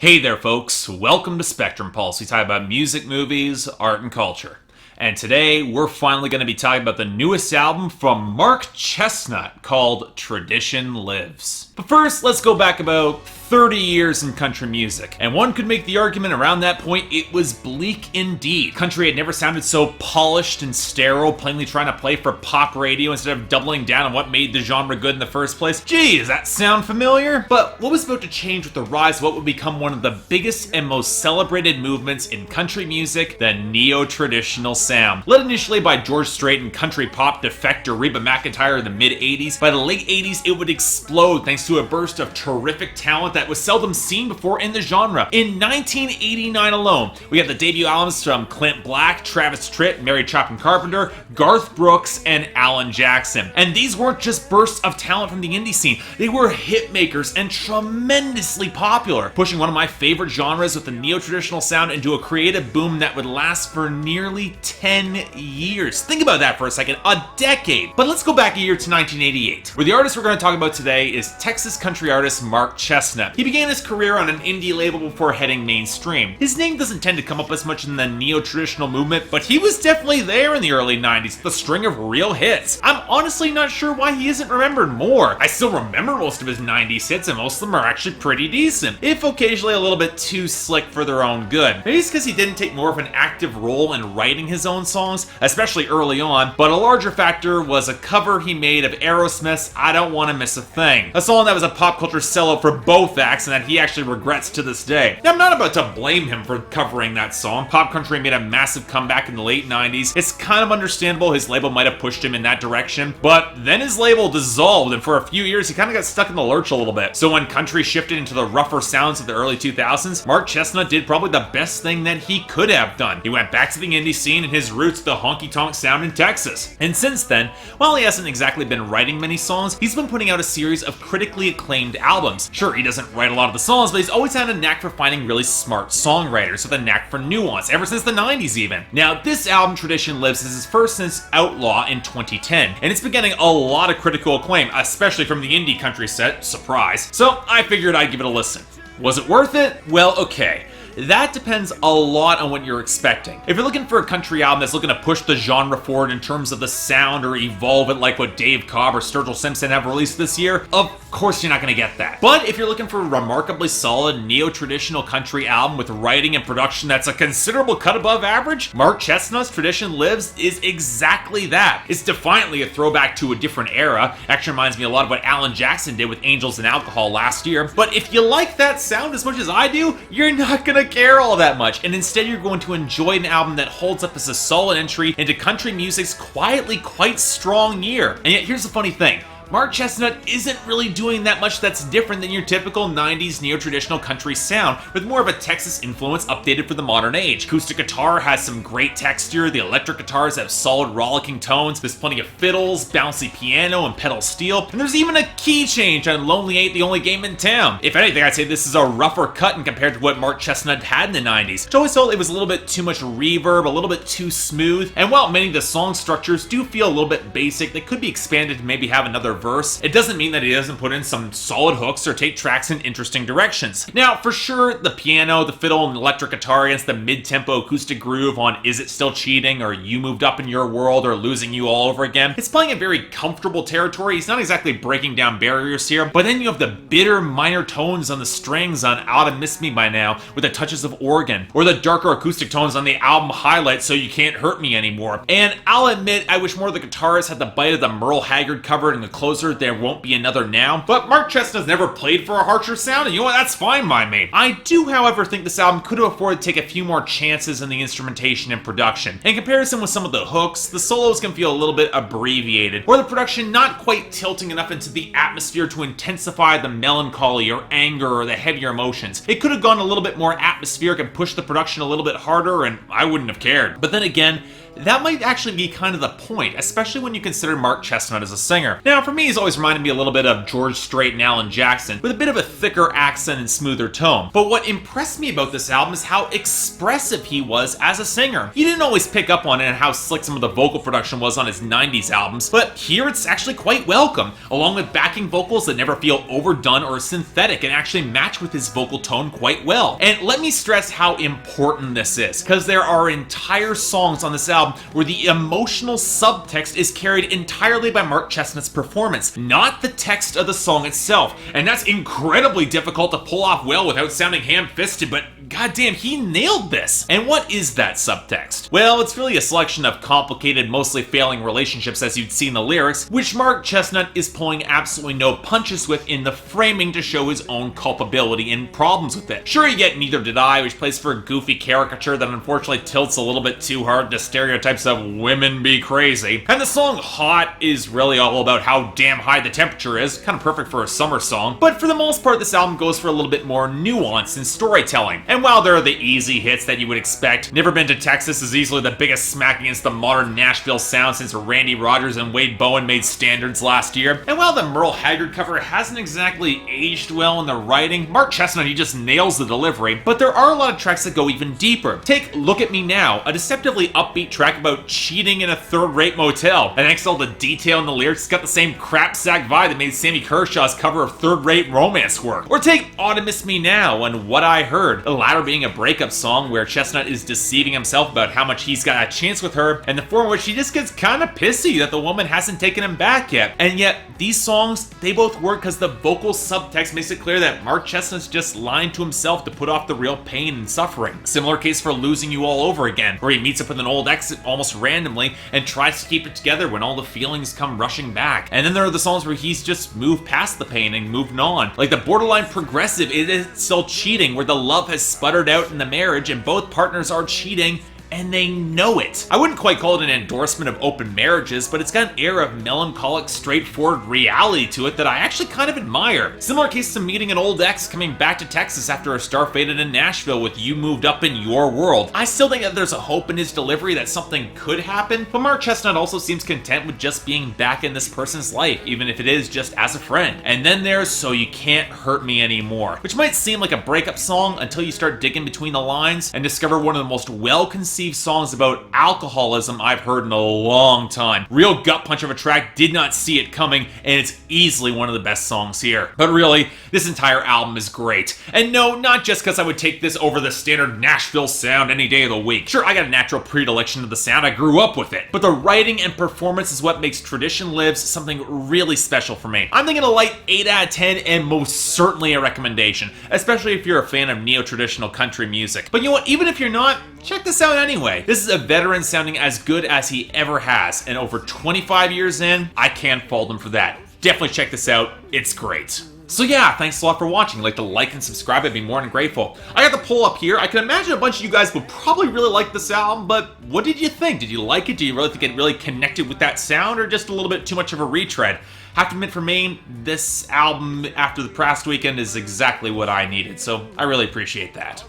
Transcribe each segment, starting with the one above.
Hey there, folks. Welcome to Spectrum Pulse. We talk about music, movies, art, and culture. And today, we're finally going to be talking about the newest album from Mark Chesnutt called Tradition Lives. But first, let's go back about 30 years in country music. And one could make the argument around that point it was bleak indeed. Country had never sounded so polished and sterile, plainly trying to play for pop radio instead of doubling down on what made the genre good in the first place. Gee, does that sound familiar? But what was about to change with the rise of what would become one of the biggest and most celebrated movements in country music, the Neo-Traditional sound. Led initially by George Strait and country pop defector Reba McEntire in the mid-80s, by the late 80s it would explode thanks to a burst of terrific talent that was seldom seen before in the genre. In 1989 alone, we have the debut albums from Clint Black, Travis Tritt, Mary Chapin Carpenter, Garth Brooks, and Alan Jackson. And these weren't just bursts of talent from the indie scene, they were hit makers and tremendously popular, pushing one of my favorite genres with the neo-traditional sound into a creative boom that would last for nearly 10 years. Think about that for a second, a decade. But let's go back a year to 1988, where the artist we're going to talk about today is Texas country artist Mark Chesnutt. He began his career on an indie label before heading mainstream. His name doesn't tend to come up as much in the neo-traditional movement, but he was definitely there in the early 90s with a string of real hits. I'm honestly not sure why he isn't remembered more. I still remember most of his 90s hits, and most of them are actually pretty decent, if occasionally a little bit too slick for their own good. Maybe it's because he didn't take more of an active role in writing his own songs, especially early on, but a larger factor was a cover he made of Aerosmith's I Don't Want to Miss a Thing, a song that was a pop culture sellout for both acts and that he actually regrets to this day. Now, I'm not about to blame him for covering that song. Pop country made a massive comeback in the late 90s. It's kind of understandable his label might have pushed him in that direction, but then his label dissolved, and for a few years he kind of got stuck in the lurch a little bit. So when country shifted into the rougher sounds of the early 2000s, Mark Chesnutt did probably the best thing that he could have done. He went back to the indie scene and his roots, the honky-tonk sound in Texas. And since then, while he hasn't exactly been writing many songs, he's been putting out a series of critically acclaimed albums. Sure, he doesn't write a lot of the songs, but he's always had a knack for finding really smart songwriters with a knack for nuance, ever since the 90s even. Now, this album, Tradition Lives, is his first since Outlaw in 2010, and it's been getting a lot of critical acclaim, especially from the indie country set, surprise. So I figured I'd give it a listen. Was it worth it? Well, okay. That depends a lot on what you're expecting. If you're looking for a country album that's looking to push the genre forward in terms of the sound or evolve it like what Dave Cobb or Sturgill Simpson have released this year, of course you're not going to get that. But if you're looking for a remarkably solid neo-traditional country album with writing and production that's a considerable cut above average, Mark Chesnutt's Tradition Lives is exactly that. It's defiantly a throwback to a different era. Actually reminds me a lot of what Alan Jackson did with Angels and Alcohol last year. But if you like that sound as much as I do, you're not going to care all that much, and instead you're going to enjoy an album that holds up as a solid entry into country music's quietly quite strong year. And yet here's the funny thing. Mark Chesnutt isn't really doing that much that's different than your typical 90s neo-traditional country sound, with more of a Texas influence updated for the modern age. Acoustic guitar has some great texture, the electric guitars have solid rollicking tones, there's plenty of fiddles, bouncy piano, and pedal steel, and there's even a key change on Lonely Ain't the Only Game in Town. If anything, I'd say this is a rougher cut in compared to what Mark Chesnutt had in the 90s. I always felt it was a little bit too much reverb, a little bit too smooth, and while many of the song structures do feel a little bit basic, they could be expanded to maybe have another verse. It doesn't mean that he doesn't put in some solid hooks or take tracks in interesting directions. Now, for sure, the piano, the fiddle, and electric guitar against the mid-tempo acoustic groove on Is It Still Cheating or You Moved Up in Your World or Losing You All Over Again, it's playing a very comfortable territory. He's not exactly breaking down barriers here, but then you have the bitter minor tones on the strings on Oughta Miss Me By Now with the touches of organ, or the darker acoustic tones on the album Highlight So You Can't Hurt Me Anymore. And I'll admit, I wish more of the guitarists had the bite of the Merle Haggard cover in the closer There Won't Be Another Now, but Mark Chesnutt's never played for a harsher sound, and you know what, that's fine by me. I do, however, think this album could have afforded to take a few more chances in the instrumentation and production. In comparison with some of the hooks, the solos can feel a little bit abbreviated, or the production not quite tilting enough into the atmosphere to intensify the melancholy or anger or the heavier emotions. It could have gone a little bit more atmospheric and pushed the production a little bit harder, and I wouldn't have cared. But then again, that might actually be kind of the point, especially when you consider Mark Chesnutt as a singer. Now, for me, me, he's always reminded me a little bit of George Strait and Alan Jackson, with a bit of a thicker accent and smoother tone. But what impressed me about this album is how expressive he was as a singer. You didn't always pick up on it and how slick some of the vocal production was on his 90s albums, but here it's actually quite welcome, along with backing vocals that never feel overdone or synthetic and actually match with his vocal tone quite well. And let me stress how important this is, because there are entire songs on this album where the emotional subtext is carried entirely by Mark Chesnutt's performance, not the text of the song itself. And that's incredibly difficult to pull off well without sounding ham-fisted, but goddamn, he nailed this! And what is that subtext? Well, it's really a selection of complicated, mostly failing relationships as you'd see in the lyrics, which Mark Chesnutt is pulling absolutely no punches with in the framing to show his own culpability and problems with it. Sure, you get Neither Did I, which plays for a goofy caricature that unfortunately tilts a little bit too hard to stereotypes of women be crazy. And the song Hot is really all about how damn high the temperature is, kind of perfect for a summer song. But for the most part, this album goes for a little bit more nuance in storytelling. And while there are the easy hits that you would expect, Never Been to Texas is easily the biggest smack against the modern Nashville sound since Randy Rogers and Wade Bowen made standards last year. And while the Merle Haggard cover hasn't exactly aged well in the writing, Mark Chesnutt, he just nails the delivery. But there are a lot of tracks that go even deeper. Take Look at Me Now, a deceptively upbeat track about cheating in a third-rate motel. And thanks to all the detail in the lyrics, it's got the same crap sack vibe that made Sammy Kershaw's cover of third-rate romance work. Or take Oughta Miss Me Now and What I Heard, the latter being a breakup song where Chesnutt is deceiving himself about how much he's got a chance with her, and the form in which he just gets kind of pissy that the woman hasn't taken him back yet. And yet, these songs, they both work because the vocal subtext makes it clear that Mark Chesnutt's just lying to himself to put off the real pain and suffering. Similar case for Losing You All Over Again, where he meets up with an old ex almost randomly and tries to keep it together when all the feelings come rushing back. And then there are the songs where he's just moved past the pain and moved on. Like the borderline progressive, it is still cheating, where the love has sputtered out in the marriage and both partners are cheating, and they know it. I wouldn't quite call it an endorsement of open marriages, but it's got an air of melancholic, straightforward reality to it that I actually kind of admire. Similar case to meeting an old ex coming back to Texas after a star faded in Nashville with You Moved Up in Your World. I still think that there's a hope in his delivery that something could happen, but Mark Chesnutt also seems content with just being back in this person's life, even if it is just as a friend. And then there's So You Can't Hurt Me Anymore, which might seem like a breakup song until you start digging between the lines and discover one of the most well-conceived songs about alcoholism I've heard in a long time. Real gut punch of a track, did not see it coming, and it's easily one of the best songs here. But really, this entire album is great. And no, not just because I would take this over the standard Nashville sound any day of the week. Sure, I got a natural predilection to the sound, I grew up with it. But the writing and performance is what makes Tradition Lives something really special for me. I'm thinking a light 8 out of 10 and most certainly a recommendation, especially if you're a fan of neo-traditional country music. But you know what, even if you're not, check this out anyway. This is a veteran sounding as good as he ever has, and over 25 years in, I can't fault him for that. Definitely check this out, it's great. So yeah, thanks a lot for watching. Like to like and subscribe, I'd be more than grateful. I got the poll up here. I can imagine a bunch of you guys would probably really like this album, but what did you think? Did you like it? Do you really think it really connected with that sound, or just a little bit too much of a retread? Have to admit, for me, this album after the past weekend is exactly what I needed, so I really appreciate that.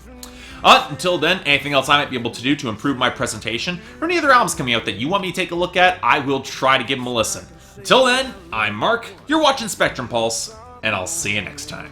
Until then, anything else I might be able to do to improve my presentation, or any other albums coming out that you want me to take a look at, I will try to give them a listen. Until then, I'm Mark, you're watching Spectrum Pulse, and I'll see you next time.